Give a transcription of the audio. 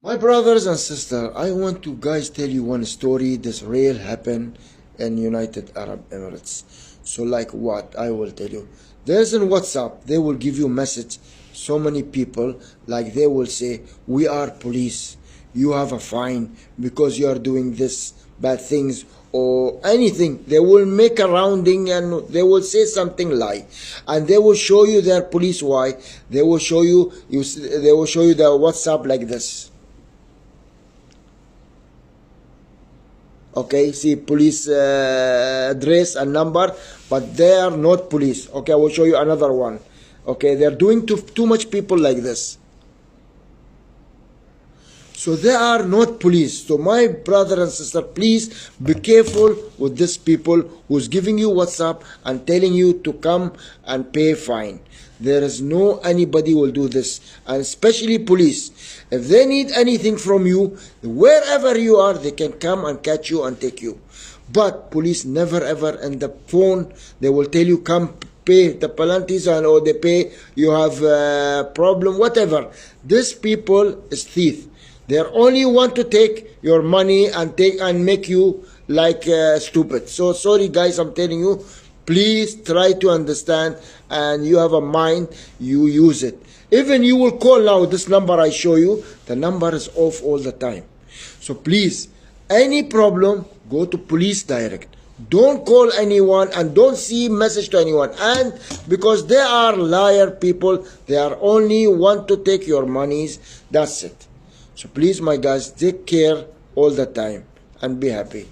My brothers and sisters, I want to guys tell you one story. This real happened in United Arab Emirates. So like what? I will tell you. There's in WhatsApp, they will give you message. So many people, like they will say, we are police. You have a fine because you are doing this bad things or anything. They will make a rounding and they will say something lie, and they will show you their police. Why? They will show you, they will show you the WhatsApp like this. Okay, see police address and number, but they are not police. Okay, I will show you another one. Okay, they're doing too much people like this, so they are not police. So my brother and sister, please be careful with these people who's giving you WhatsApp and telling you to come and pay fine. There is no anybody will do this, and especially police. If they need anything from you, wherever you are, they can come and catch you and take you. But police never ever in the phone, they will tell you come pay the penalties, and or they pay, you have a problem, whatever. These people is thief. They only want to take your money and make you like stupid. So sorry guys, I'm telling you, please try to understand, and you have a mind, you use it. Even you will call now this number I show you, the number is off all the time. So please, any problem, go to police direct. Don't call anyone and don't see message to anyone. And because they are liar people, they are only want to take your monies. That's it. So please, my guys, take care all the time and be happy.